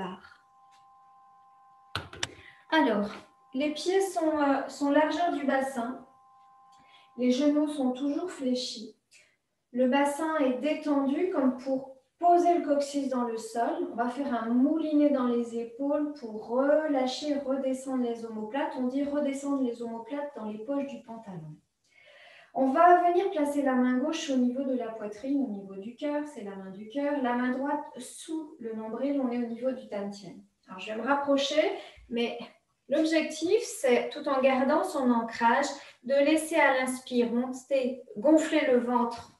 part. Alors, les pieds sont largeur du bassin. Les genoux sont toujours fléchis. Le bassin est détendu comme pour poser le coccyx dans le sol. On va faire un moulinet dans les épaules pour relâcher, redescendre les omoplates. On dit redescendre les omoplates dans les poches du pantalon. On va venir placer la main gauche au niveau de la poitrine, au niveau du cœur, c'est la main du cœur. La main droite sous le nombril, on est au niveau du dantian. Alors je vais me rapprocher, mais l'objectif, c'est, tout en gardant son ancrage, de laisser à l'inspire monter, gonfler le ventre,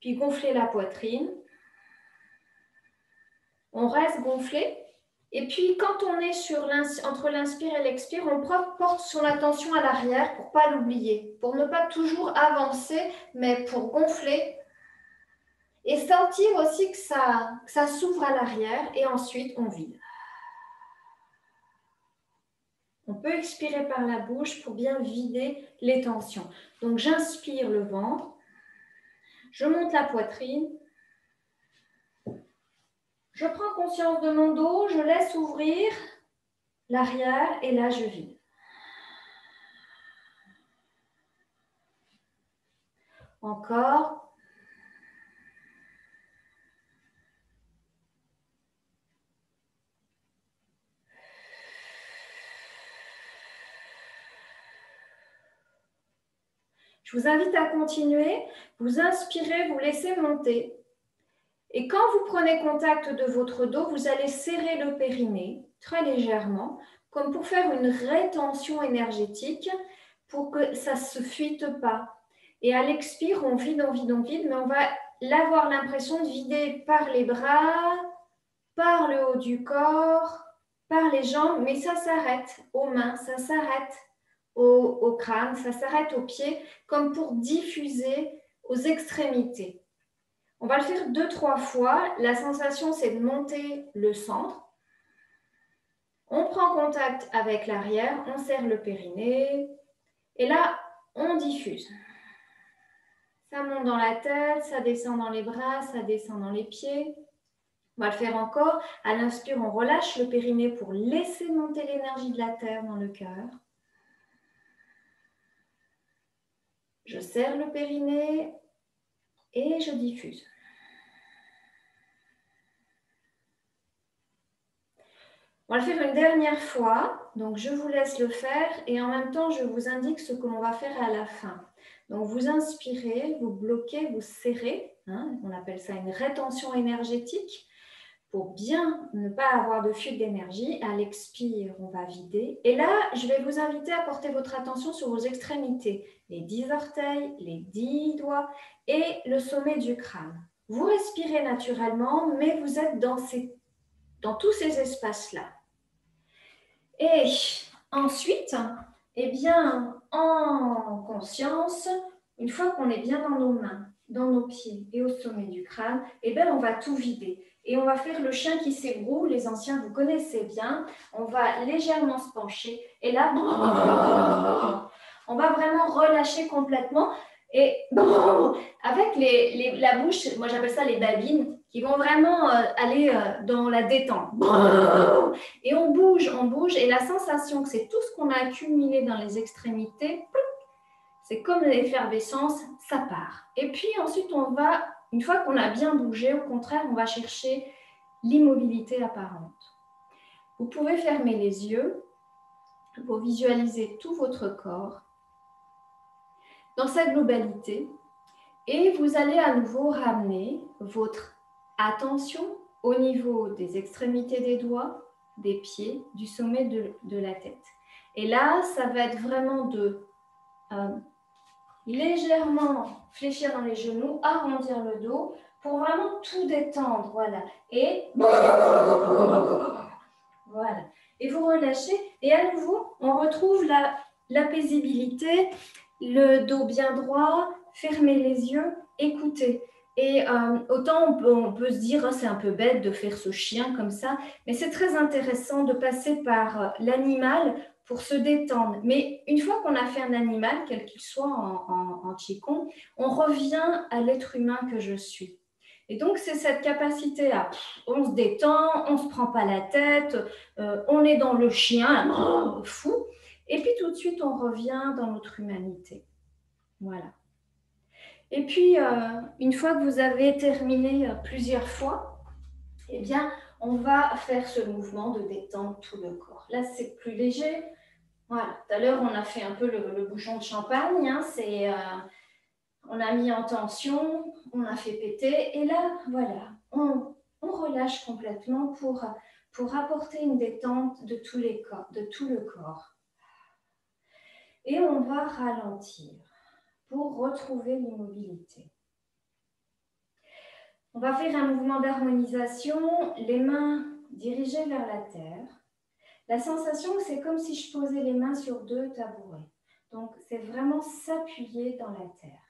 puis gonfler la poitrine. On reste gonflé. Et puis, quand on est entre l'inspire et l'expire, on porte son attention à l'arrière pour ne pas l'oublier, pour ne pas toujours avancer, mais pour gonfler et sentir aussi que ça s'ouvre à l'arrière. Et ensuite, on vide. On peut expirer par la bouche pour bien vider les tensions. Donc, j'inspire le ventre, je monte la poitrine, je prends conscience de mon dos, je laisse ouvrir l'arrière et là, je vide. Encore. Je vous invite à continuer. Vous inspirez, vous laissez monter. Et quand vous prenez contact de votre dos, vous allez serrer le périnée très légèrement, comme pour faire une rétention énergétique pour que ça ne se fuite pas. Et à l'expire, on vide, on vide, on vide, mais on va avoir l'impression de vider par les bras, par le haut du corps, par les jambes, mais ça s'arrête aux mains, ça s'arrête au crâne, ça s'arrête aux pieds, comme pour diffuser aux extrémités. On va le faire 2-3 fois. La sensation, c'est de monter le centre. On prend contact avec l'arrière, on serre le périnée. Et là, on diffuse. Ça monte dans la tête, ça descend dans les bras, ça descend dans les pieds. On va le faire encore. À l'inspire, on relâche le périnée pour laisser monter l'énergie de la terre dans le cœur. Je serre le périnée et je diffuse. On va le faire une dernière fois. Donc, je vous laisse le faire et en même temps, je vous indique ce que l'on va faire à la fin. Donc, vous inspirez, vous bloquez, vous serrez. On appelle ça une rétention énergétique. Pour bien ne pas avoir de fuite d'énergie, à l'expire, on va vider. Et là, je vais vous inviter à porter votre attention sur vos extrémités, les 10 orteils, les 10 doigts et le sommet du crâne. Vous respirez naturellement, mais vous êtes dans tous ces espaces-là. Et ensuite, eh bien, en conscience, une fois qu'on est bien dans nos mains, dans nos pieds et au sommet du crâne, eh bien, on va tout vider. Et on va faire le chien qui s'ébroue, les anciens, vous connaissez bien. On va légèrement se pencher. Et là, on va vraiment relâcher complètement. Et avec la bouche, moi j'appelle ça les babines, qui vont vraiment aller dans la détente. Et on bouge. Et la sensation que c'est tout ce qu'on a accumulé dans les extrémités, c'est comme l'effervescence, ça part. Et puis ensuite, on va, une fois qu'on a bien bougé, au contraire, on va chercher l'immobilité apparente. Vous pouvez fermer les yeux pour visualiser tout votre corps dans sa globalité et vous allez à nouveau ramener votre attention au niveau des extrémités des doigts, des pieds, du sommet de la tête. Et là, ça va être vraiment de légèrement fléchir dans les genoux, arrondir le dos pour vraiment tout détendre. Voilà. Et voilà. Et vous relâchez. Et à nouveau, on retrouve la paisibilité, le dos bien droit, fermez les yeux, écoutez. Et autant on peut se dire oh, c'est un peu bête de faire ce chien comme ça, mais c'est très intéressant de passer par l'animal pour se détendre. Mais une fois qu'on a fait un animal, quel qu'il soit en Qigong, on revient à l'être humain que je suis. Et donc, c'est cette capacité à, on se détend, on ne se prend pas la tête, on est dans le chien, fou. Et puis, tout de suite, on revient dans notre humanité. Voilà. Et puis, une fois que vous avez terminé plusieurs fois, eh bien, on va faire ce mouvement de détendre tout le corps. Là, c'est plus léger. Voilà. Tout à l'heure, on a fait un peu le bouchon de champagne. Hein, on a mis en tension, on a fait péter. Et là, voilà, on relâche complètement pour apporter une détente de tout le corps. Et on va ralentir pour retrouver l'immobilité. On va faire un mouvement d'harmonisation, les mains dirigées vers la terre. La sensation, c'est comme si je posais les mains sur 2 tabourets. Donc, c'est vraiment s'appuyer dans la terre.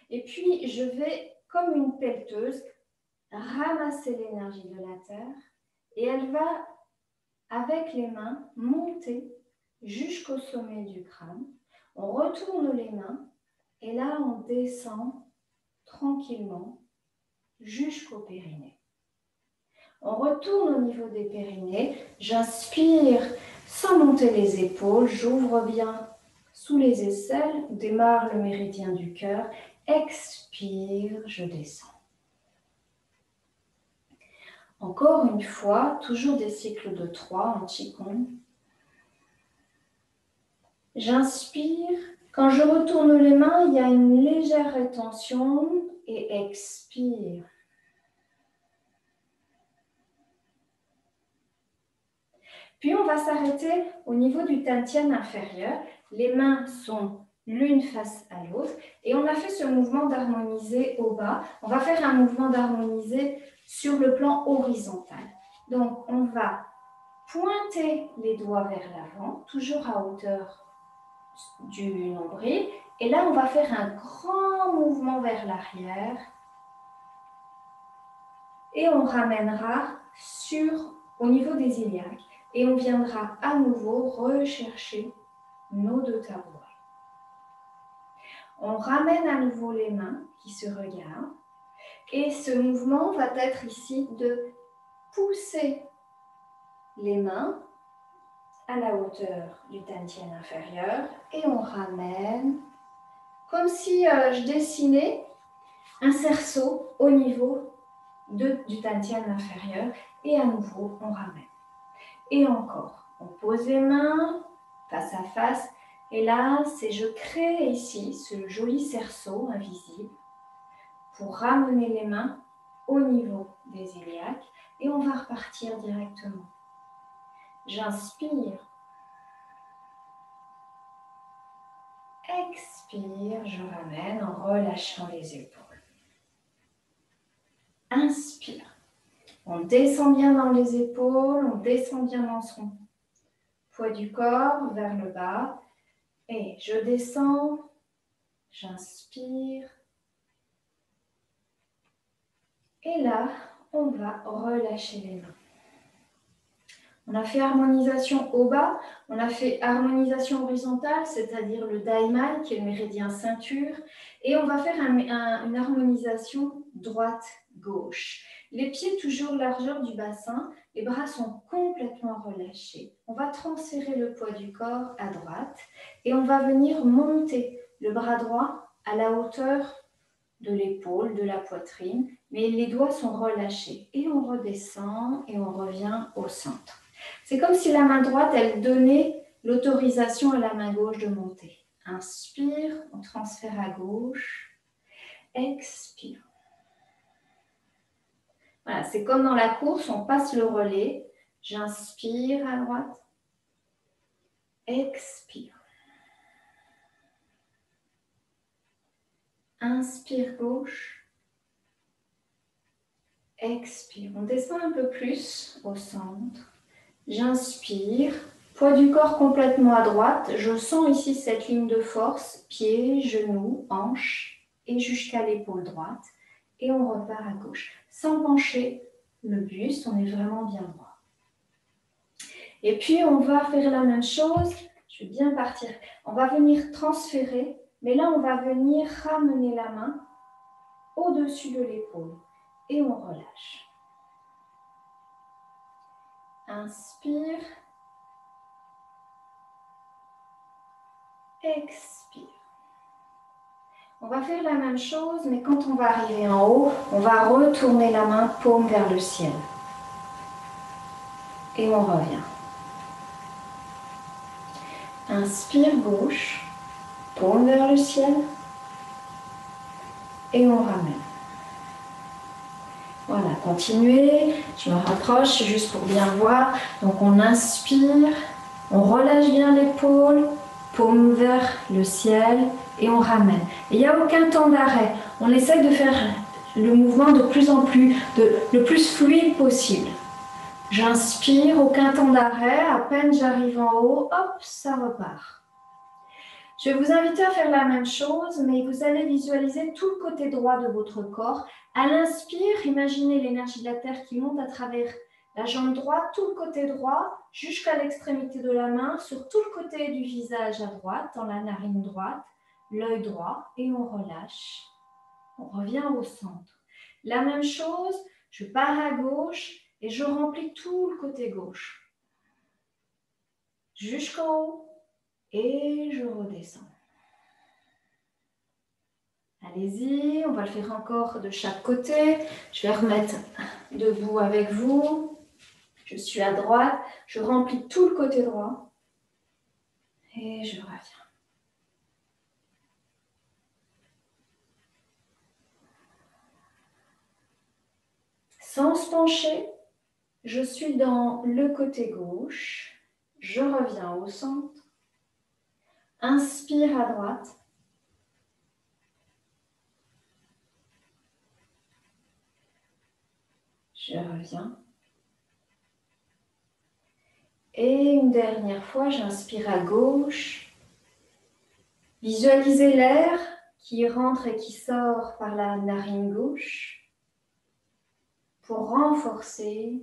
Et puis, je vais, comme une pelleteuse, ramasser l'énergie de la terre et elle va, avec les mains, monter jusqu'au sommet du crâne. On retourne les mains et là, on descend tranquillement jusqu'au périnée. On retourne au niveau des périnées. J'inspire sans monter les épaules. J'ouvre bien sous les aisselles. Démarre le méridien du cœur. Expire, je descends. Encore une fois, toujours des cycles de 3 en Qigong. J'inspire. Quand je retourne les mains, il y a une légère rétention et expire. Puis on va s'arrêter au niveau du dantian inférieur. Les mains sont l'une face à l'autre. Et on a fait ce mouvement d'harmoniser au bas. On va faire un mouvement d'harmoniser sur le plan horizontal. Donc on va pointer les doigts vers l'avant, toujours à hauteur du nombril. Et là, on va faire un grand mouvement vers l'arrière. Et on ramènera au niveau des iliaques. Et on viendra à nouveau rechercher nos 2 tabourets. On ramène à nouveau les mains qui se regardent. Et ce mouvement va être ici de pousser les mains à la hauteur du dantian inférieur. Et on ramène comme si je dessinais un cerceau au niveau du dantian inférieur. Et à nouveau, on ramène. Et encore, on pose les mains face à face. Et là, je crée ici ce joli cerceau invisible pour ramener les mains au niveau des iliaques. Et on va repartir directement. J'inspire. Expire, je ramène en relâchant les épaules. Inspire. On descend bien dans les épaules, on descend bien dans son poids du corps vers le bas. Et je descends, j'inspire. Et là, on va relâcher les mains. On a fait harmonisation au bas, on a fait harmonisation horizontale, c'est-à-dire le Daimal, qui est le méridien ceinture. Et on va faire une harmonisation droite-gauche. Les pieds toujours largeur du bassin, les bras sont complètement relâchés. On va transférer le poids du corps à droite et on va venir monter le bras droit à la hauteur de l'épaule, de la poitrine, mais les doigts sont relâchés. Et on redescend et on revient au centre. C'est comme si la main droite, elle donnait l'autorisation à la main gauche de monter. Inspire, on transfère à gauche. Expire. Voilà, c'est comme dans la course, on passe le relais. J'inspire à droite. Expire. Inspire gauche. Expire. On descend un peu plus au centre. J'inspire. Poids du corps complètement à droite. Je sens ici cette ligne de force. Pieds, genoux, hanches et jusqu'à l'épaule droite. Et on repart à gauche. Sans pencher le buste, on est vraiment bien droit. Et puis on va faire la même chose. Je vais bien partir. On va venir transférer. Mais là, on va venir ramener la main au-dessus de l'épaule. et on relâche. Inspire. Expire. On va faire la même chose, mais quand on va arriver en haut, on va retourner la main paume vers le ciel. Et on revient. Inspire gauche, paume vers le ciel. Et on ramène. Voilà, continuez. Je me rapproche juste pour bien voir. Donc on inspire, on relâche bien l'épaule, paume vers le ciel et on ramène. Et il n'y a aucun temps d'arrêt. On essaie de faire le mouvement de plus en plus, le plus fluide possible. J'inspire, aucun temps d'arrêt. À peine j'arrive en haut, hop, ça repart. Je vais vous inviter à faire la même chose, mais vous allez visualiser tout le côté droit de votre corps. À l'inspire, imaginez l'énergie de la Terre qui monte à travers la jambe droite, tout le côté droit, jusqu'à l'extrémité de la main, sur tout le côté du visage à droite, dans la narine droite, l'œil droit, et on relâche. On revient au centre. La même chose, je pars à gauche et je remplis tout le côté gauche. Jusqu'en haut. Et je redescends. Allez-y, on va le faire encore de chaque côté. Je vais remettre debout avec vous. Je suis à droite, je remplis tout le côté droit. Et je reviens. Sans se pencher, je suis dans le côté gauche. Je reviens au centre. Inspire à droite. Je reviens. Et une dernière fois, j'inspire à gauche. Visualisez l'air qui rentre et qui sort par la narine gauche pour renforcer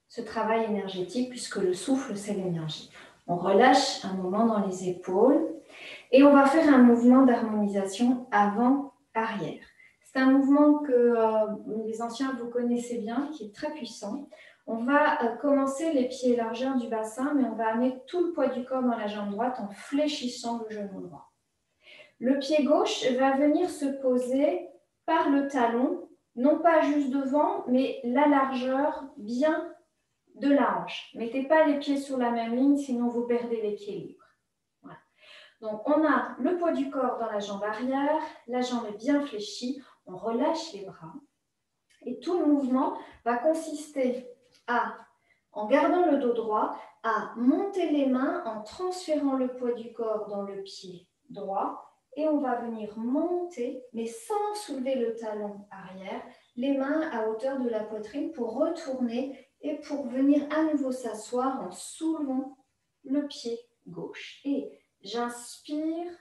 ce travail énergétique puisque le souffle, c'est l'énergie. On relâche un moment dans les épaules et on va faire un mouvement d'harmonisation avant-arrière. C'est un mouvement que les anciens vous connaissez bien, qui est très puissant. On va commencer les pieds largeur du bassin, mais on va amener tout le poids du corps dans la jambe droite en fléchissant le genou droit. Le pied gauche va venir se poser par le talon, non pas juste devant, mais la largeur bien de la hanche. Mettez pas les pieds sur la même ligne, sinon vous perdez l'équilibre. Voilà. Donc on a le poids du corps dans la jambe arrière, la jambe est bien fléchie, on relâche les bras. Et tout le mouvement va consister à, en gardant le dos droit, à monter les mains en transférant le poids du corps dans le pied droit. Et on va venir monter, mais sans soulever le talon arrière, les mains à hauteur de la poitrine pour retourner et pour venir à nouveau s'asseoir en soulevant le pied gauche. Et j'inspire,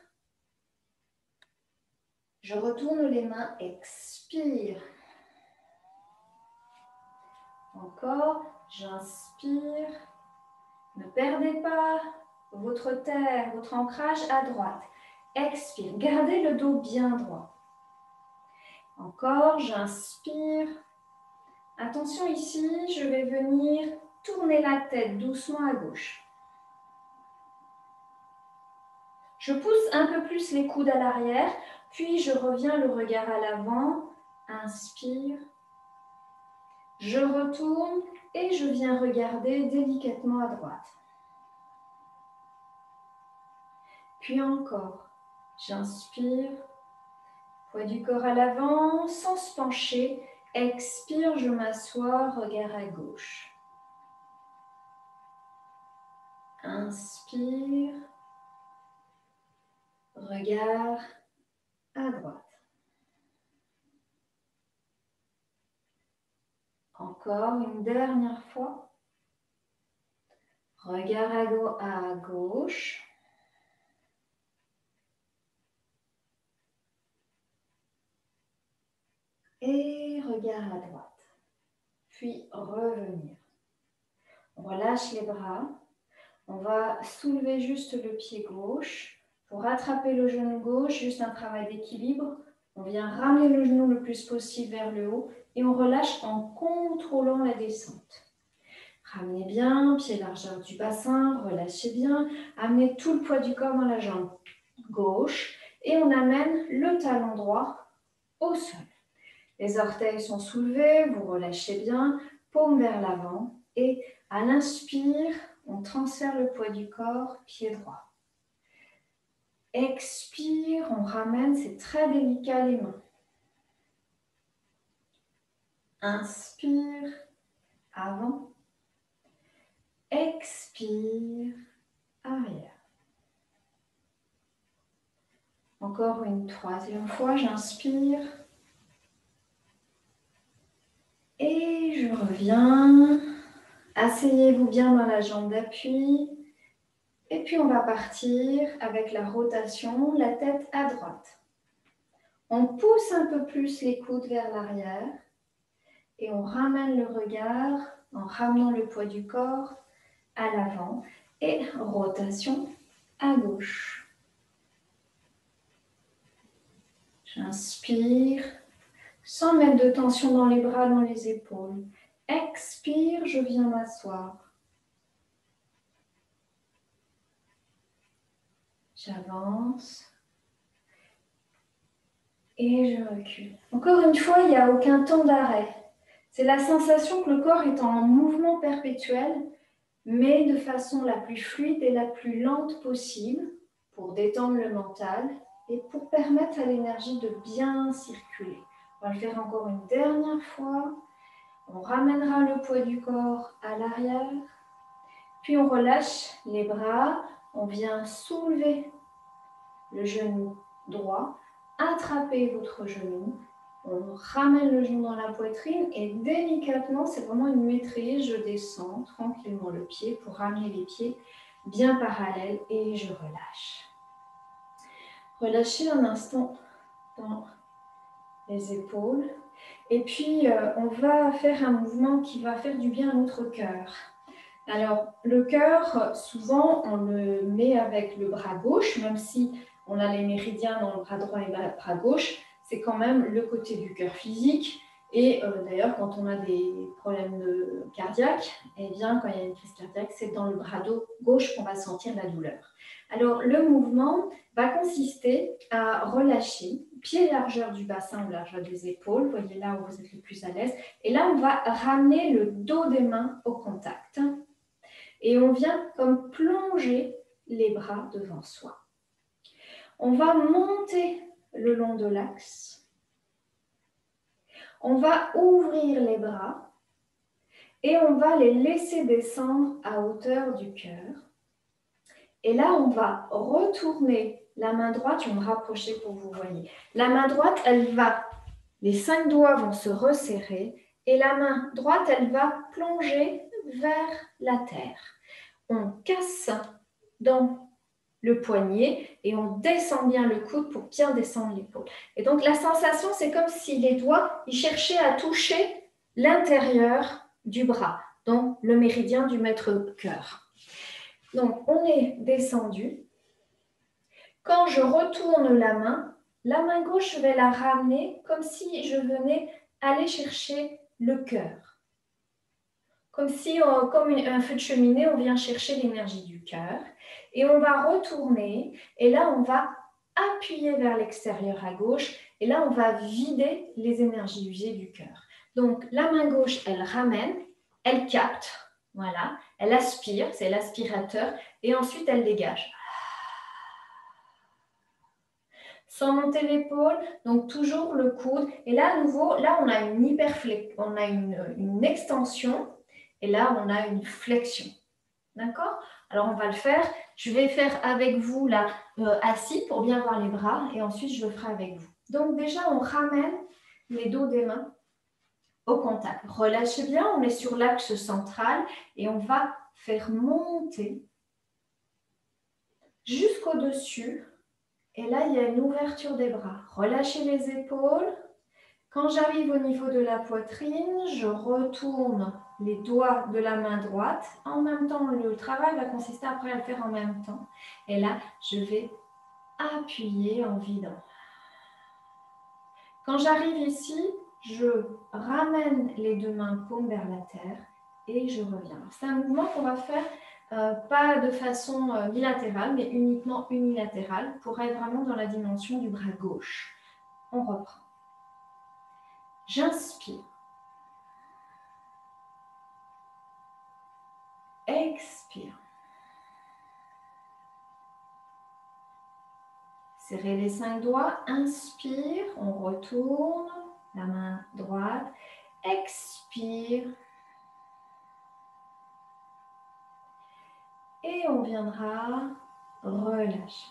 je retourne les mains, expire. Encore, j'inspire. Ne perdez pas votre terre, votre ancrage à droite. Expire, gardez le dos bien droit. Encore, j'inspire. Attention ici, je vais venir tourner la tête doucement à gauche. Je pousse un peu plus les coudes à l'arrière, puis je reviens le regard à l'avant. Inspire. Je retourne et je viens regarder délicatement à droite. Puis encore, j'inspire, poids du corps à l'avant, sans se pencher. Expire, je m'assois, regard à gauche. Inspire, regard à droite. Encore une dernière fois. Regard à gauche. Et regard à droite. Puis revenir. On relâche les bras. On va soulever juste le pied gauche. Pour rattraper le genou gauche, juste un travail d'équilibre. On vient ramener le genou le plus possible vers le haut et on relâche en contrôlant la descente. Ramenez bien, pied largeur du bassin, relâchez bien. Amenez tout le poids du corps dans la jambe gauche et on amène le talon droit au sol. Les orteils sont soulevés, vous relâchez bien, paume vers l'avant et à l'inspire, on transfère le poids du corps, pied droit. Expire, on ramène, c'est très délicat les mains. Inspire, avant. Expire, arrière. Encore une troisième fois, j'inspire. Et je reviens. Asseyez-vous bien dans la jambe d'appui. Et puis on va partir avec la rotation, la tête à droite. On pousse un peu plus les coudes vers l'arrière. Et on ramène le regard en ramenant le poids du corps à l'avant. Et rotation à gauche. J'inspire, sans mettre de tension dans les bras, dans les épaules. Expire, je viens m'asseoir. J'avance. Et je recule. Encore une fois, il n'y a aucun temps d'arrêt. C'est la sensation que le corps est en mouvement perpétuel, mais de façon la plus fluide et la plus lente possible pour détendre le mental et pour permettre à l'énergie de bien circuler. On va le faire encore une dernière fois. On ramènera le poids du corps à l'arrière. Puis on relâche les bras. On vient soulever le genou droit. Attrapez votre genou. On ramène le genou dans la poitrine et délicatement, c'est vraiment une maîtrise. Je descends tranquillement le pied pour ramener les pieds bien parallèles et je relâche. Relâchez un instant dans les épaules. Et puis, on va faire un mouvement qui va faire du bien à notre cœur. Alors, le cœur, souvent, on le met avec le bras gauche, même si on a les méridiens dans le bras droit et le bras gauche, c'est quand même le côté du cœur physique. Et d'ailleurs, quand on a des problèmes cardiaques, eh bien, quand il y a une crise cardiaque, c'est dans le bras gauche qu'on va sentir la douleur. Alors, le mouvement va consister à relâcher, pied largeur du bassin ou largeur des épaules, voyez là où vous êtes le plus à l'aise. Et là, on va ramener le dos des mains au contact. Et on vient comme plonger les bras devant soi. On va monter le long de l'axe. On va ouvrir les bras et on va les laisser descendre à hauteur du cœur. Et là, on va retourner la main droite, je vais me rapprocher pour que vous voyez. La main droite, les 5 doigts vont se resserrer et la main droite, elle va plonger vers la terre. On casse dans le poignet et on descend bien le coude pour bien descendre l'épaule. Et donc la sensation, c'est comme si les doigts, ils cherchaient à toucher l'intérieur du bras, donc le méridien du maître-cœur. Donc on est descendu. Quand je retourne la main gauche, je vais la ramener comme si je venais aller chercher le cœur. Comme si, comme un feu de cheminée, on vient chercher l'énergie du cœur. Et on va retourner. Et là, on va appuyer vers l'extérieur à gauche. Et là, on va vider les énergies usées du cœur. Donc, la main gauche, elle ramène, elle capte. Voilà. Elle aspire, c'est l'aspirateur. Et ensuite, elle dégage. Sans monter l'épaule, donc toujours le coude. Et là, à nouveau, là, on a une hyperflexion, on a une extension. Et là, on a une flexion. D'accord? Alors, on va le faire. Je vais faire avec vous là, assis pour bien voir les bras. Et ensuite, je le ferai avec vous. Donc, déjà, on ramène les dos des mains au contact. Relâchez bien. On est sur l'axe central. Et on va faire monter jusqu'au-dessus. Et là, il y a une ouverture des bras. Relâchez les épaules. Quand j'arrive au niveau de la poitrine, je retourne les doigts de la main droite. En même temps, le travail va consister après à le faire en même temps. Et là, je vais appuyer en vidant. Quand j'arrive ici, je ramène les deux mains paumes vers la terre et je reviens. C'est un mouvement qu'on va faire pas de façon bilatérale, mais uniquement unilatérale pour être vraiment dans la dimension du bras gauche. On reprend. J'inspire. Expire. Serrez les 5 doigts. Inspire. On retourne. La main droite. Expire. Et on viendra relâcher.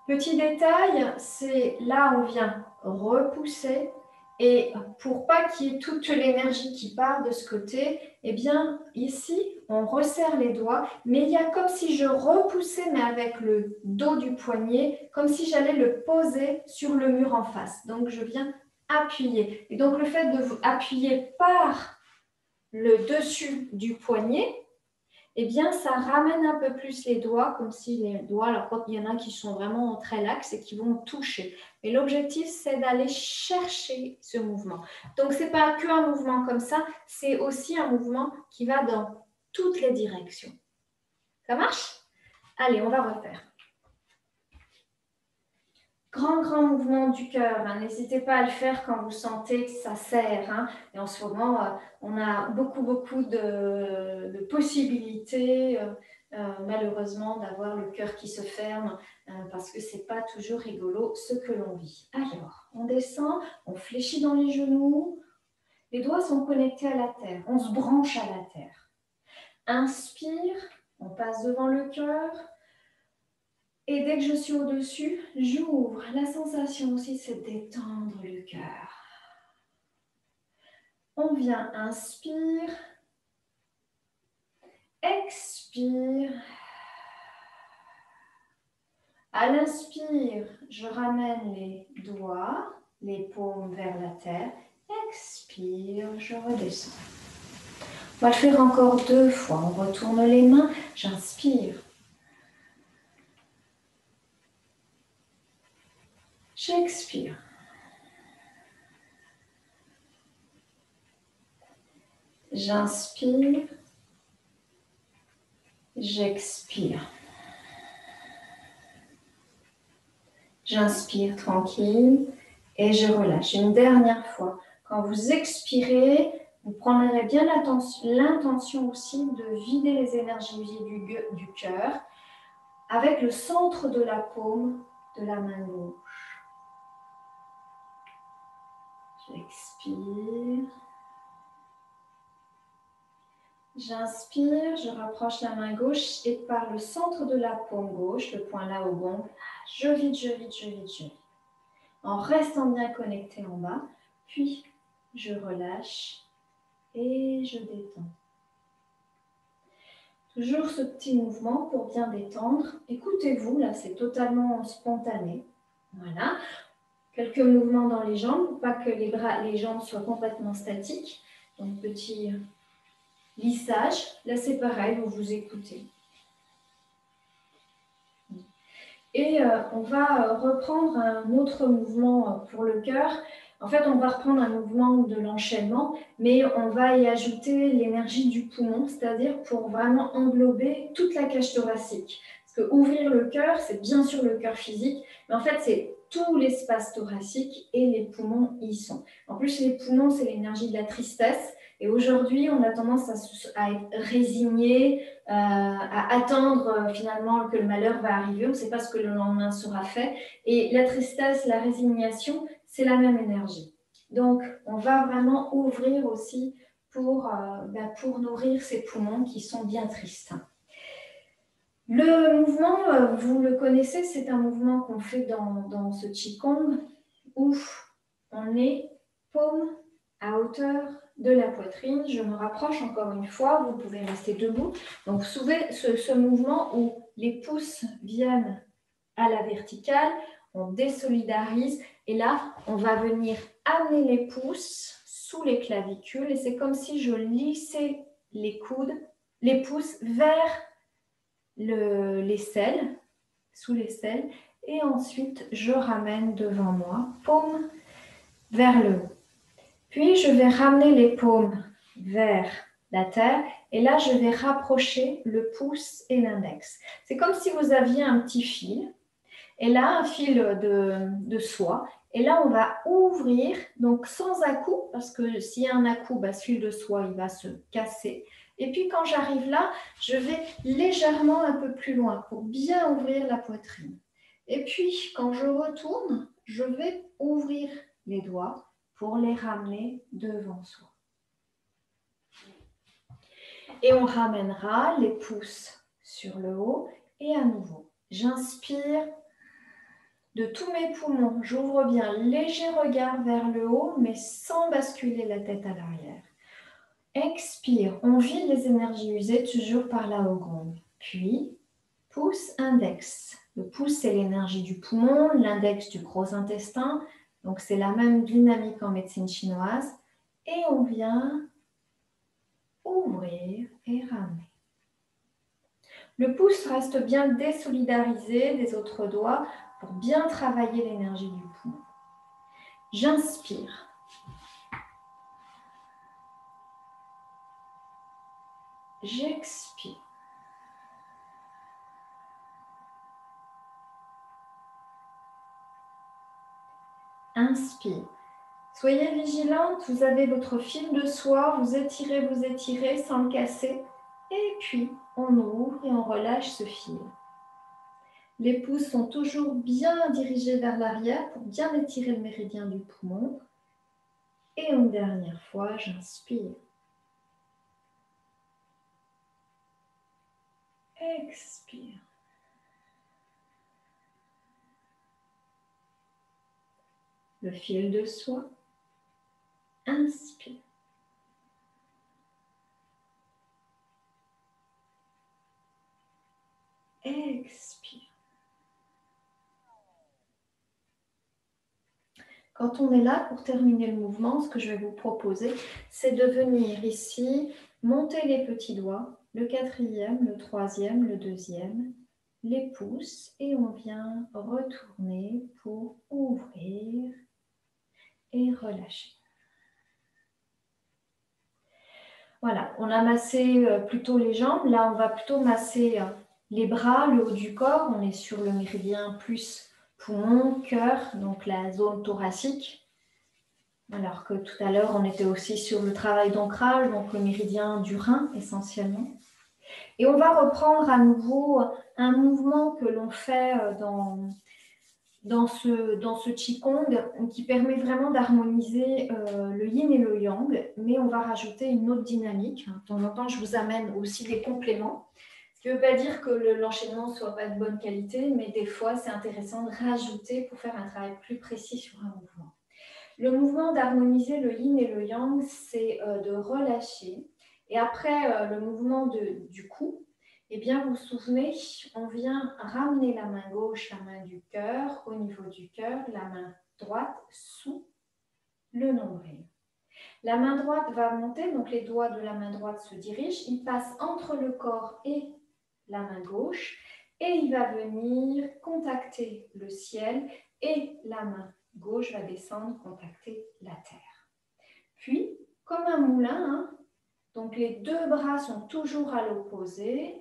Petit détail, c'est là on vient repousser. Et pour pas qu'il y ait toute l'énergie qui part de ce côté, eh bien ici, on resserre les doigts, mais il y a comme si je repoussais, mais avec le dos du poignet, comme si j'allais le poser sur le mur en face. Donc je viens appuyer. Et donc le fait de vous appuyer par le dessus du poignet, eh bien, ça ramène un peu plus les doigts, comme si les doigts, alors quand il y en a qui sont vraiment très laxes et qui vont toucher. Mais l'objectif, c'est d'aller chercher ce mouvement. Donc, ce n'est pas qu'un mouvement comme ça, c'est aussi un mouvement qui va dans toutes les directions. Ça marche? Allez, on va refaire. Grand mouvement du cœur. Hein. N'hésitez pas à le faire quand vous sentez que ça serre. Hein. Et en ce moment, on a beaucoup de possibilités, malheureusement, d'avoir le cœur qui se ferme parce que ce n'est pas toujours rigolo ce que l'on vit. Alors, on descend, on fléchit dans les genoux. Les doigts sont connectés à la terre. On se branche à la terre. Inspire, on passe devant le cœur. Et dès que je suis au-dessus, j'ouvre. La sensation aussi, c'est de détendre le cœur. On vient, inspire. Expire. À l'inspire, je ramène les doigts, les paumes vers la terre. Expire, je redescends. On va le faire encore 2 fois. On retourne les mains. J'inspire. J'expire. J'inspire. J'expire. J'inspire tranquille et je relâche. Une dernière fois. Quand vous expirez, vous prendrez bien l'intention aussi de vider les énergies du cœur avec le centre de la paume de la main gauche. J'expire. J'inspire, je rapproche la main gauche et par le centre de la paume gauche, le point là au gong, je vide, je vide, je vide, je vide. En restant bien connecté en bas, puis je relâche et je détends. Toujours ce petit mouvement pour bien détendre. Écoutez-vous, là c'est totalement spontané. Voilà. Quelques mouvements dans les jambes pour pas que les jambes soient complètement statiques. Donc petit lissage. Là c'est pareil, vous vous écoutez. Et on va reprendre un autre mouvement pour le cœur. En fait, on va reprendre un mouvement de l'enchaînement, mais on va y ajouter l'énergie du poumon, c'est-à-dire pour vraiment englober toute la cage thoracique. Parce que ouvrir le cœur, c'est bien sûr le cœur physique, mais en fait, c'est tout l'espace thoracique et les poumons y sont. En plus, les poumons, c'est l'énergie de la tristesse. Et aujourd'hui, on a tendance à être résigné, à attendre finalement que le malheur va arriver. On ne sait pas ce que le lendemain sera fait. Et la tristesse, la résignation, c'est la même énergie. Donc, on va vraiment ouvrir aussi pour nourrir ces poumons qui sont bien tristes. Le mouvement, vous le connaissez, c'est un mouvement qu'on fait dans ce Qigong où on est paume à hauteur de la poitrine. Je me rapproche encore une fois, vous pouvez rester debout. Donc, vous souvenez ce mouvement où les pouces viennent à la verticale, on désolidarise et là, on va venir amener les pouces sous les clavicules et c'est comme si je lissais les coudes, les pouces vers l'aisselle, sous l'aisselle et ensuite je ramène devant moi, paume vers le haut. Puis, je vais ramener les paumes vers la terre et là, je vais rapprocher le pouce et l'index. C'est comme si vous aviez un petit fil et là, un fil de soie. Et là, on va ouvrir, donc sans à-coup, parce que s'il y a un à-coup, ce fil de soie, il va se casser. Et puis, quand j'arrive là, je vais légèrement un peu plus loin pour bien ouvrir la poitrine. Et puis, quand je retourne, je vais ouvrir les doigts pour les ramener devant soi. Et on ramènera les pouces sur le haut et à nouveau. J'inspire de tous mes poumons. J'ouvre bien, léger regard vers le haut, mais sans basculer la tête à l'arrière. Expire, on vide les énergies usées toujours par la haut-gombe. Puis, pouce, index. Le pouce, c'est l'énergie du poumon, l'index du gros intestin. Donc, c'est la même dynamique en médecine chinoise. Et on vient ouvrir et ramener. Le pouce reste bien désolidarisé des autres doigts pour bien travailler l'énergie du poumon. J'inspire. J'expire. Inspire. Soyez vigilante, vous avez votre fil de soie, vous étirez sans le casser. Et puis, on ouvre et on relâche ce fil. Les pouces sont toujours bien dirigés vers l'arrière pour bien étirer le méridien du poumon. Et une dernière fois, j'inspire. Expire. Le fil de soie. Inspire. Expire. Quand on est là, pour terminer le mouvement, ce que je vais vous proposer, c'est de venir ici, monter les petits doigts, le 4e, le 3e, le 2e, les pouces, et on vient retourner pour ouvrir et relâcher. Voilà, on a massé plutôt les jambes. Là, on va plutôt masser les bras, le haut du corps. On est sur le méridien plus poumon, cœur, donc la zone thoracique. Alors que tout à l'heure, on était aussi sur le travail d'ancrage, donc le méridien du rein essentiellement. Et on va reprendre à nouveau un mouvement que l'on fait dans ce Qigong qui permet vraiment d'harmoniser le yin et le yang, mais on va rajouter une autre dynamique. De temps en temps, je vous amène aussi des compléments. Ce qui ne veut pas dire que l'enchaînement ne soit pas de bonne qualité, mais des fois, c'est intéressant de rajouter pour faire un travail plus précis sur un mouvement. Le mouvement d'harmoniser le yin et le yang, c'est de relâcher. Et après le mouvement du cou, eh bien, vous vous souvenez, on vient ramener la main gauche, la main du cœur, au niveau du cœur, la main droite sous le nombril. La main droite va monter, donc les doigts de la main droite se dirigent, il passe entre le corps et la main gauche, et il va venir contacter le ciel, et la main gauche va descendre, contacter la terre. Puis, comme un moulin, donc les deux bras sont toujours à l'opposé.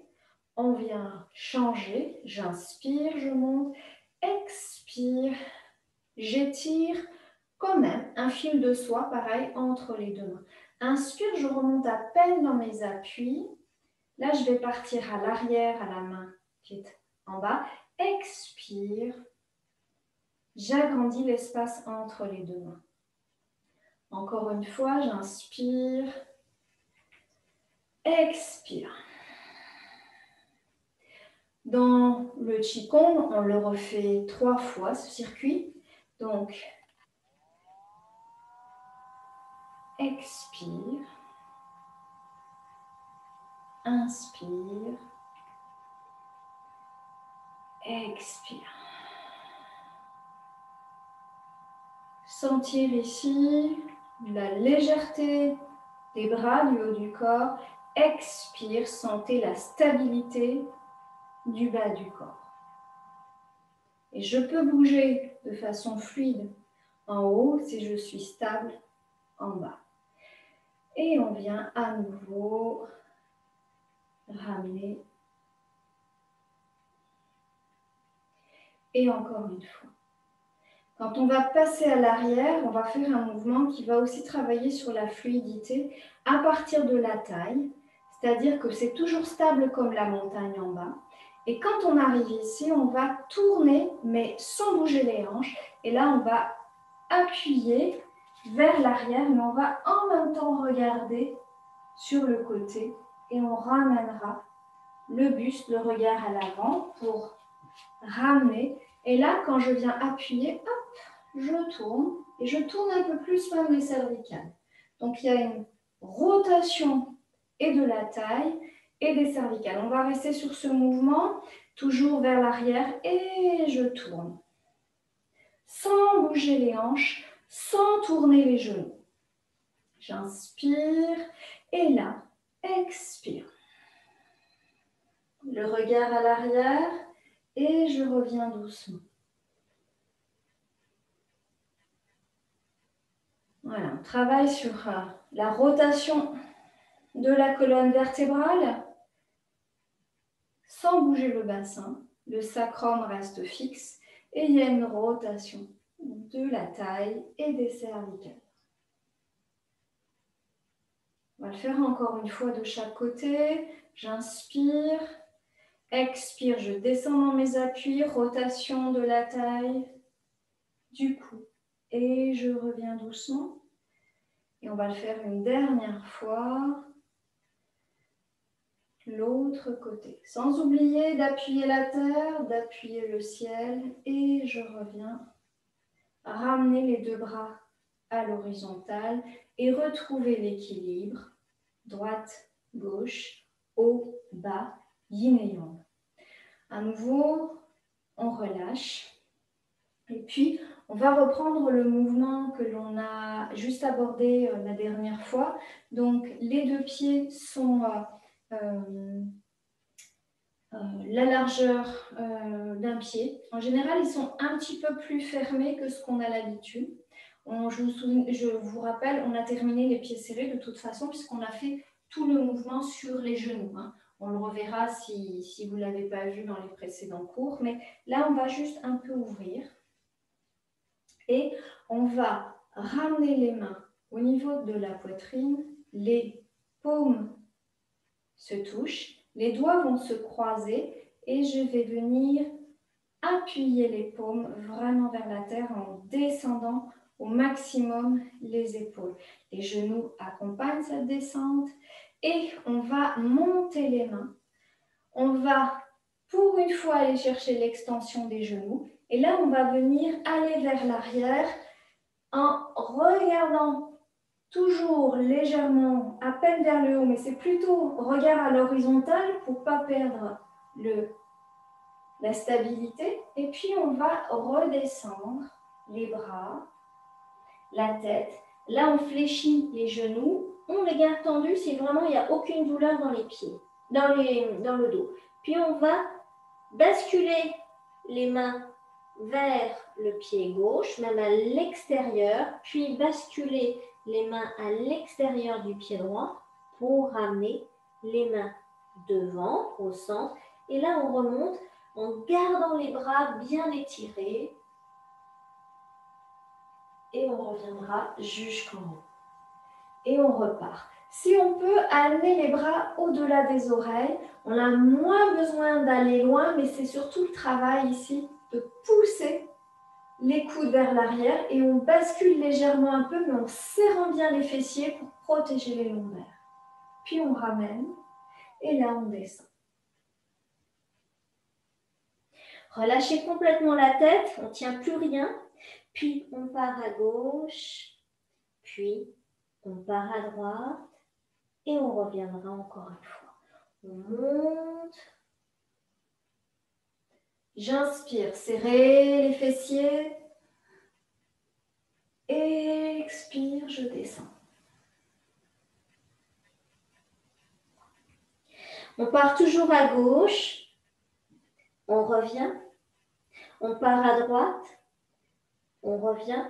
On vient changer. J'inspire, je monte. Expire. J'étire quand même un fil de soie, pareil, entre les deux mains. Inspire, je remonte à peine dans mes appuis. Là, je vais partir à l'arrière, à la main qui est en bas. Expire. J'agrandis l'espace entre les deux mains. Encore une fois, j'inspire. Expire. Dans le Qigong, on le refait 3 fois, ce circuit. Donc, expire. Inspire. Expire. Sentir ici la légèreté des bras, du haut du corps. Expire, sentez la stabilité du bas du corps. Et je peux bouger de façon fluide en haut si je suis stable en bas. Et on vient à nouveau ramener. Et encore une fois. Quand on va passer à l'arrière, on va faire un mouvement qui va aussi travailler sur la fluidité à partir de la taille. C'est-à-dire que c'est toujours stable comme la montagne en bas. Et quand on arrive ici, on va tourner, mais sans bouger les hanches. Et là, on va appuyer vers l'arrière, mais on va en même temps regarder sur le côté. Et on ramènera le buste, le regard à l'avant pour ramener. Et là, quand je viens appuyer, hop, je tourne. Et je tourne un peu plus même les cervicales. Donc, il y a une rotation et de la taille et des cervicales. On va rester sur ce mouvement, toujours vers l'arrière. Et je tourne. Sans bouger les hanches, sans tourner les genoux. J'inspire. Et là, expire. Le regard à l'arrière. Et je reviens doucement. Voilà, on travaille sur la rotation de la colonne vertébrale sans bouger le bassin. Le sacrum reste fixe et il y a une rotation de la taille et des cervicales. On va le faire encore une fois de chaque côté. J'inspire, expire, je descends dans mes appuis, rotation de la taille, du cou. Et je reviens doucement. Et on va le faire une dernière fois. L'autre côté. Sans oublier d'appuyer la terre, d'appuyer le ciel. Et je reviens ramener les deux bras à l'horizontale et retrouver l'équilibre. Droite, gauche, haut, bas, yin et yang. À nouveau, on relâche. Et puis, on va reprendre le mouvement que l'on a juste abordé la dernière fois. Donc, les deux pieds sont la largeur d'un pied. En général, ils sont un petit peu plus fermés que ce qu'on a l'habitude. Je vous rappelle, on a terminé les pieds serrés de toute façon puisqu'on a fait tout le mouvement sur les genoux. Hein. On le reverra si vous ne l'avez pas vu dans les précédents cours. Mais là, on va juste un peu ouvrir. Et on va ramener les mains au niveau de la poitrine. Les paumes se touchent. Les doigts vont se croiser et je vais venir appuyer les paumes vraiment vers la terre en descendant au maximum les épaules. Les genoux accompagnent cette descente et on va monter les mains. On va pour une fois aller chercher l'extension des genoux et là on va venir aller vers l'arrière en regardant toujours légèrement, à peine vers le haut, mais c'est plutôt regard à l'horizontale pour ne pas perdre la stabilité. Et puis, on va redescendre les bras, la tête. Là, on fléchit les genoux. On les garde tendus si vraiment il n'y a aucune douleur dans les pieds, dans le dos. Puis, on va basculer les mains vers le pied gauche, même à l'extérieur, puis basculer les mains à l'extérieur du pied droit pour ramener les mains devant, au centre. Et là, on remonte en gardant les bras bien étirés. Et on reviendra jusqu'en haut. Et on repart. Si on peut amener les bras au-delà des oreilles, on a moins besoin d'aller loin, mais c'est surtout le travail ici de pousser les coudes vers l'arrière et on bascule légèrement un peu, mais en serrant bien les fessiers pour protéger les lombaires. Puis on ramène et là on descend. Relâchez complètement la tête, on ne tient plus rien. Puis on part à gauche, puis on part à droite et on reviendra encore une fois. On monte. J'inspire, serrez les fessiers. Expire, je descends. On part toujours à gauche. On revient. On part à droite. On revient.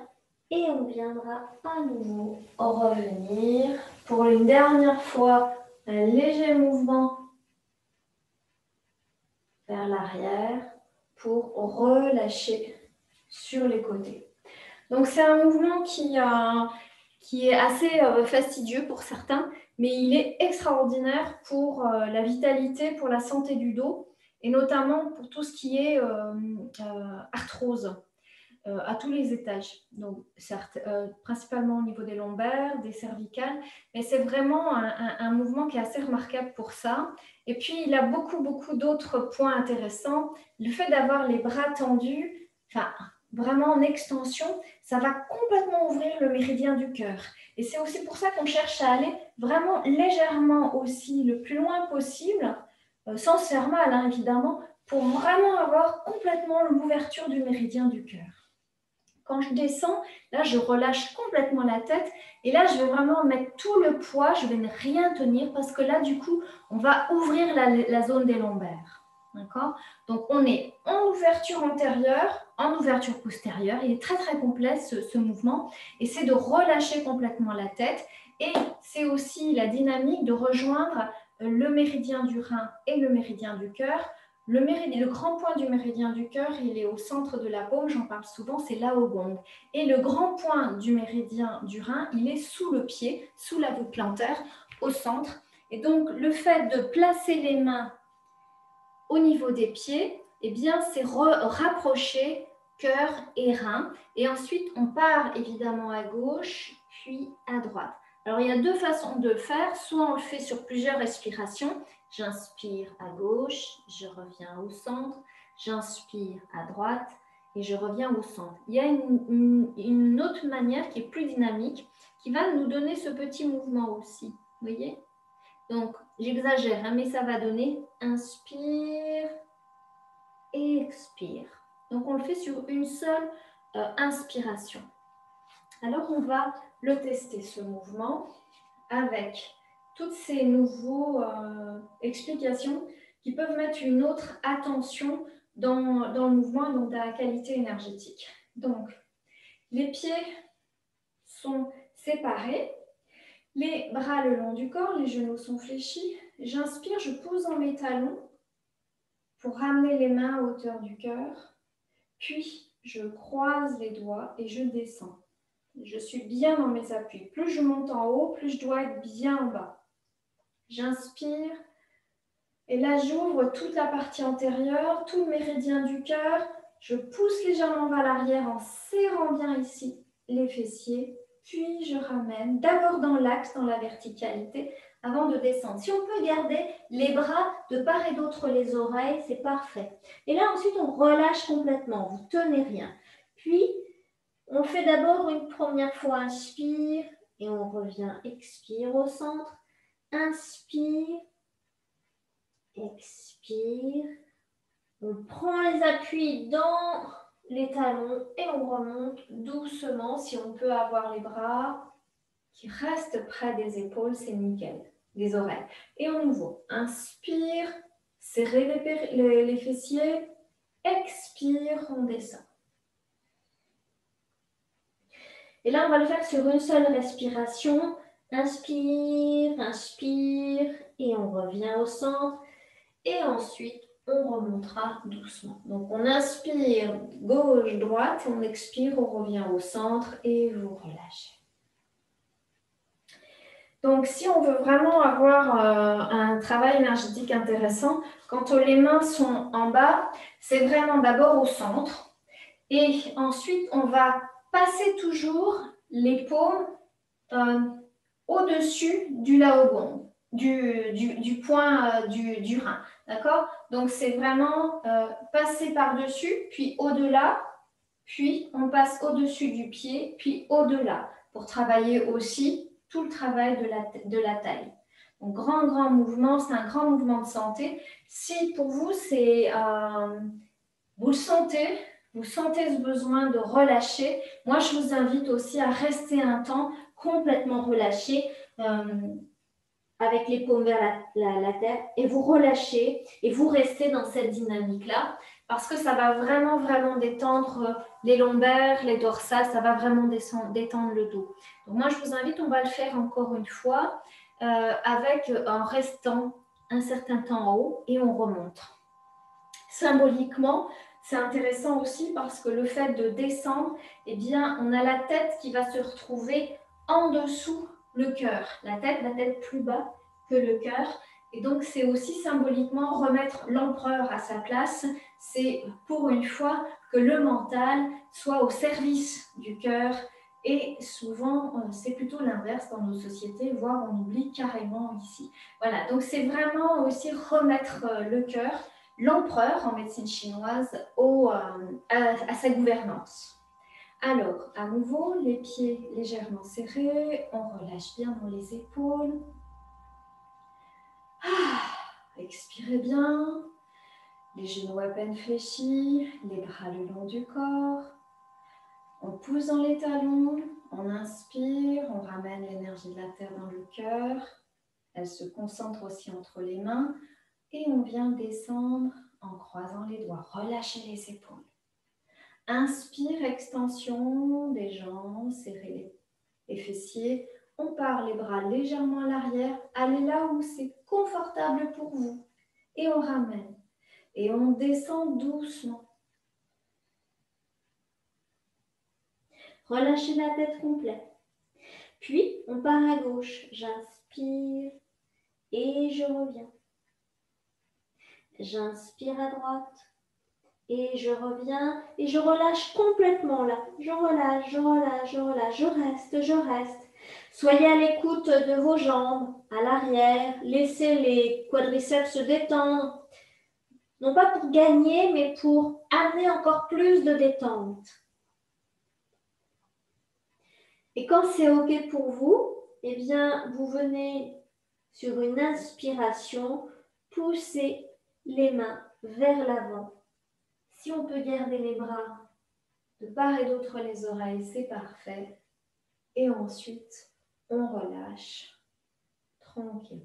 Et on viendra à nouveau revenir pour une dernière fois, un léger mouvement vers l'arrière pour relâcher sur les côtés. Donc c'est un mouvement qui est assez fastidieux pour certains, mais il est extraordinaire pour la vitalité, pour la santé du dos, et notamment pour tout ce qui est arthrose à tous les étages. Donc, certes, principalement au niveau des lombaires, des cervicales, mais c'est vraiment un mouvement qui est assez remarquable pour ça. Et puis, il a beaucoup d'autres points intéressants. Le fait d'avoir les bras tendus, enfin, vraiment en extension, ça va complètement ouvrir le méridien du cœur. Et c'est aussi pour ça qu'on cherche à aller vraiment légèrement aussi, le plus loin possible, sans se faire mal, hein, évidemment, pour vraiment avoir complètement l'ouverture du méridien du cœur. Quand je descends, là, je relâche complètement la tête et là, je vais vraiment mettre tout le poids, je vais ne rien tenir parce que là, du coup, on va ouvrir la zone des lombaires. D'accord? Donc, on est en ouverture antérieure, en ouverture postérieure. Il est très complexe ce mouvement et c'est de relâcher complètement la tête et c'est aussi la dynamique de rejoindre le méridien du rein et le méridien du cœur. Le grand point du méridien du cœur, il est au centre de la paume, j'en parle souvent, c'est l'aogong. Et le grand point du méridien du rein, il est sous le pied, sous la voûte plantaire, au centre. Et donc, le fait de placer les mains au niveau des pieds, eh bien, c'est rapprocher cœur et rein. Et ensuite, on part évidemment à gauche, puis à droite. Alors, il y a deux façons de faire. Soit on le fait sur plusieurs respirations. J'inspire à gauche, je reviens au centre. J'inspire à droite et je reviens au centre. Il y a une autre manière qui est plus dynamique, qui va nous donner ce petit mouvement aussi. Vous voyez ? Donc, j'exagère, hein, mais ça va donner inspire, expire. Donc, on le fait sur une seule inspiration. Alors, on va le tester, ce mouvement, avec toutes ces nouvelles explications qui peuvent mettre une autre attention dans le mouvement et dans la qualité énergétique. Donc, les pieds sont séparés, les bras le long du corps, les genoux sont fléchis. J'inspire, je pose dans mes talons pour ramener les mains à hauteur du cœur. Puis, je croise les doigts et je descends. Je suis bien dans mes appuis. Plus je monte en haut, plus je dois être bien en bas. J'inspire. Et là, j'ouvre toute la partie antérieure, tout le méridien du cœur. Je pousse légèrement vers l'arrière en serrant bien ici les fessiers. Puis, je ramène d'abord dans l'axe, dans la verticalité, avant de descendre. Si on peut garder les bras de part et d'autre les oreilles, c'est parfait. Et là, ensuite, on relâche complètement. Vous ne tenez rien. Puis, on fait d'abord une première fois inspire et on revient, expire au centre. Inspire. Expire. On prend les appuis dans les talons et on remonte doucement. Si on peut avoir les bras qui restent près des épaules, c'est nickel. Les oreilles. Et au nouveau, inspire, serrez les fessiers. Expire, on descend. Et là, on va le faire sur une seule respiration. Inspire, inspire et on revient au centre. Et ensuite, on remontera doucement. Donc, on inspire gauche, droite, on expire, on revient au centre et vous relâchez. Donc, si on veut vraiment avoir un travail énergétique intéressant, quand les mains sont en bas, c'est vraiment d'abord au centre. Et ensuite, on va passer toujours les paumes au-dessus du laogong, du point du rein. D'accord? Donc, c'est vraiment passer par-dessus, puis au-delà, puis on passe au-dessus du pied, puis au-delà, pour travailler aussi tout le travail de la taille. Donc, grand mouvement, c'est un grand mouvement de santé. Si pour vous, vous le sentez, vous sentez ce besoin de relâcher, moi, je vous invite aussi à rester un temps complètement relâché, avec les paumes vers la terre, et vous relâchez, et vous restez dans cette dynamique-là, parce que ça va vraiment, vraiment détendre les lombaires, les dorsales, ça va vraiment détendre le dos. Donc moi, je vous invite, on va le faire encore une fois en restant un certain temps en haut et on remonte. Symboliquement, c'est intéressant aussi parce que le fait de descendre, eh bien, on a la tête qui va se retrouver en dessous le cœur. La tête plus bas que le cœur. Et donc, c'est aussi symboliquement remettre l'empereur à sa place. C'est pour une fois que le mental soit au service du cœur. Et souvent, c'est plutôt l'inverse dans nos sociétés, voire on oublie carrément ici. Voilà, donc c'est vraiment aussi remettre le cœur, l'empereur en médecine chinoise, à sa gouvernance. Alors, à nouveau, les pieds légèrement serrés, on relâche bien dans les épaules. Expirez bien, les genoux à peine fléchis, les bras le long du corps. On pousse dans les talons, on inspire, on ramène l'énergie de la terre dans le cœur. Elle se concentre aussi entre les mains et on vient descendre en croisant les doigts. Relâchez les épaules. Inspire, extension des jambes, serrez les fessiers. On part les bras légèrement à l'arrière. Allez là où c'est confortable pour vous. Et on ramène. Et on descend doucement. Relâchez la tête complète. Puis, on part à gauche. J'inspire et je reviens. J'inspire à droite. Et je reviens et je relâche complètement là. Je relâche, je relâche, je relâche, je reste. Soyez à l'écoute de vos jambes, à l'arrière. Laissez les quadriceps se détendre. Non pas pour gagner, mais pour amener encore plus de détente. Et quand c'est OK pour vous, eh bien, vous venez sur une inspiration, pousser les mains vers l'avant. Si on peut garder les bras de part et d'autre les oreilles, c'est parfait. Et ensuite, on relâche tranquillement.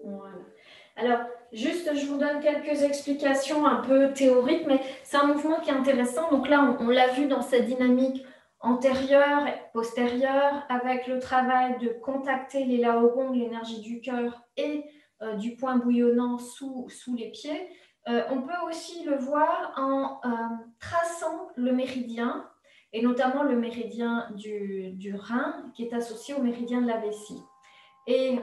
Voilà. Alors, juste, je vous donne quelques explications un peu théoriques, mais c'est un mouvement qui est intéressant. Donc là, on l'a vu dans cette dynamique antérieure et postérieure, avec le travail de contacter les laogong, l'énergie du cœur et du point bouillonnant sous les pieds. On peut aussi le voir en traçant le méridien, et notamment le méridien du rein, qui est associé au méridien de la vessie. Et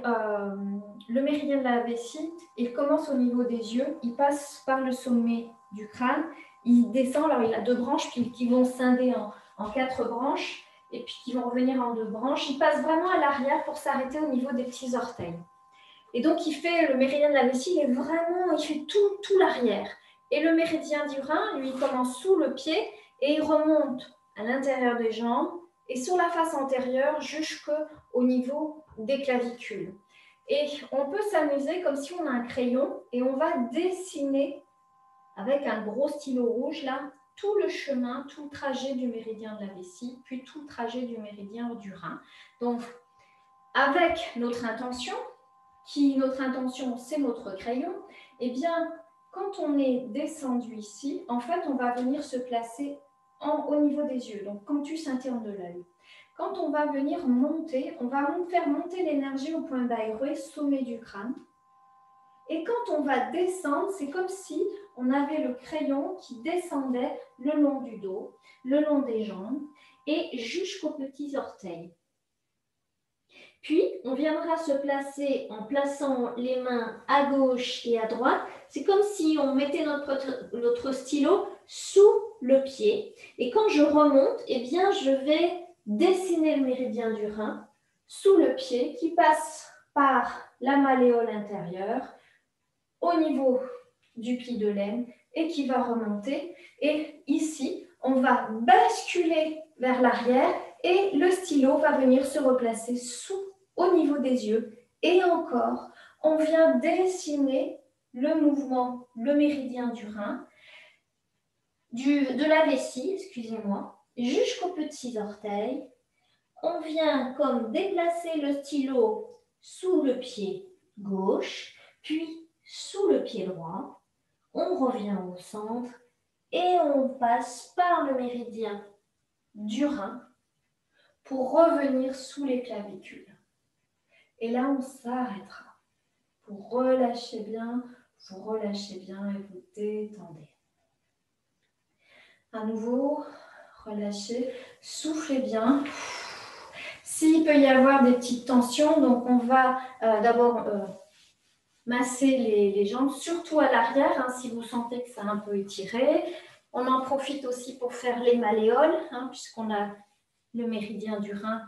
le méridien de la vessie, il commence au niveau des yeux, il passe par le sommet du crâne, il descend, alors il a 2 branches qui vont scinder en 4 branches, et puis qui vont revenir en 2 branches. Il passe vraiment à l'arrière pour s'arrêter au niveau des petits orteils. Et donc, le méridien de la vessie, il fait tout l'arrière. Et le méridien du rein, lui, il commence sous le pied et il remonte à l'intérieur des jambes et sur la face antérieure jusqu'au niveau des clavicules. Et on peut s'amuser comme si on a un crayon et on va dessiner avec un gros stylo rouge là tout le chemin, tout le trajet du méridien de la vessie, puis tout le trajet du méridien du rein. Donc, avec notre intention, c'est notre crayon, eh bien, quand on est descendu ici, en fait, on va venir se placer au niveau des yeux, donc campus interne de l'œil. Quand on va venir monter, on va faire monter l'énergie au point d'Airoi, sommet du crâne. Et quand on va descendre, c'est comme si on avait le crayon qui descendait le long du dos, le long des jambes et jusqu'aux petits orteils. Puis, on viendra se placer en plaçant les mains à gauche et à droite. C'est comme si on mettait notre stylo sous le pied. Et quand je remonte, eh bien, je vais dessiner le méridien du rein sous le pied qui passe par la malléole intérieure au niveau du pli de laine et qui va remonter. Et ici, on va basculer vers l'arrière et le stylo va venir se replacer au niveau des yeux. Et encore, on vient dessiner le mouvement, le méridien du rein, de la vessie, excusez-moi, jusqu'aux petits orteils. On vient comme déplacer le stylo sous le pied gauche, puis sous le pied droit. On revient au centre et on passe par le méridien du rein pour revenir sous les clavicules. Et là, on s'arrêtera. Vous relâchez bien et vous détendez. À nouveau, relâchez, soufflez bien. S'il peut y avoir des petites tensions, donc on va d'abord masser les jambes, surtout à l'arrière, hein, si vous sentez que c'est un peu étiré. On en profite aussi pour faire les malléoles, hein, puisqu'on a le méridien du rein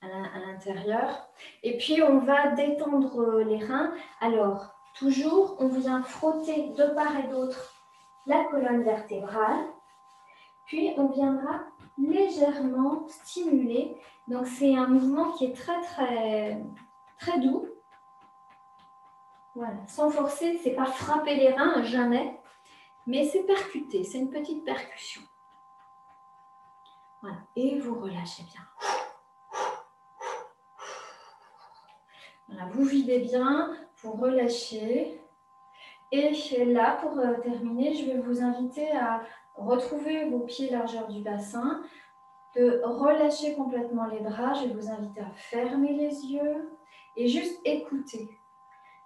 à l'intérieur. Et puis, on va détendre les reins. Alors, toujours, on vient frotter de part et d'autre la colonne vertébrale. Puis, on viendra légèrement stimuler. Donc, c'est un mouvement qui est très doux. Voilà, sans forcer, c'est pas frapper les reins, jamais, mais c'est percuter, c'est une petite percussion. Voilà, et vous relâchez bien. Voilà, vous videz bien, vous relâchez. Et là, pour terminer, je vais vous inviter à retrouver vos pieds largeur du bassin, de relâcher complètement les bras. Je vais vous inviter à fermer les yeux et juste écouter.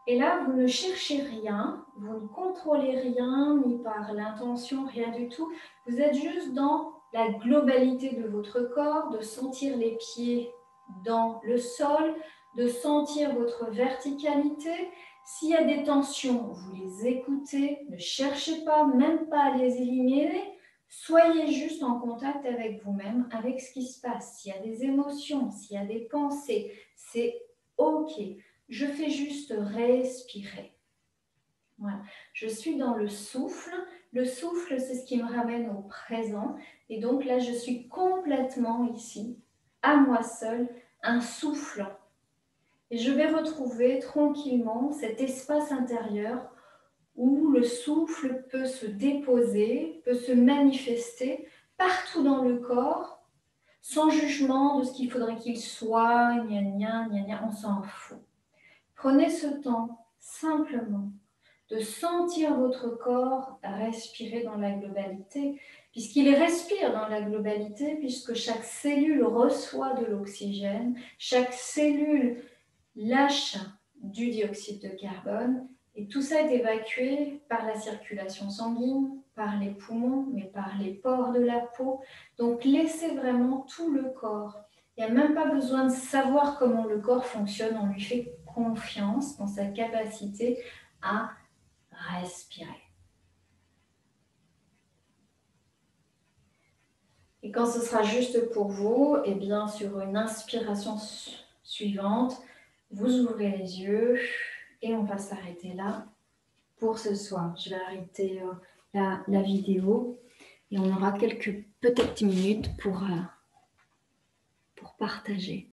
Et là, vous ne cherchez rien, vous ne contrôlez rien, ni par l'intention, rien du tout. Vous êtes juste dans la globalité de votre corps, de sentir les pieds dans le sol, de sentir votre verticalité. S'il y a des tensions, vous les écoutez, ne cherchez pas, même pas à les éliminer. Soyez juste en contact avec vous-même, avec ce qui se passe. S'il y a des émotions, s'il y a des pensées, c'est OK. Je fais juste respirer. Voilà. Je suis dans le souffle. Le souffle, c'est ce qui me ramène au présent. Et donc là, je suis complètement ici, à moi seule, un souffle. Et je vais retrouver tranquillement cet espace intérieur où le souffle peut se déposer, peut se manifester partout dans le corps, sans jugement de ce qu'il faudrait qu'il soit, gna gna, gna gna, on s'en fout. Prenez ce temps simplement de sentir votre corps respirer dans la globalité, puisqu'il respire dans la globalité, puisque chaque cellule reçoit de l'oxygène, chaque cellule lâche du dioxyde de carbone, et tout ça est évacué par la circulation sanguine, par les poumons, mais par les pores de la peau. Donc laissez vraiment tout le corps. Il n'y a même pas besoin de savoir comment le corps fonctionne, on lui fait confiance dans sa capacité à respirer. Et quand ce sera juste pour vous, et bien sur une inspiration suivante, vous ouvrez les yeux et on va s'arrêter là pour ce soir. Je vais arrêter la vidéo et on aura quelques petites minutes pour partager.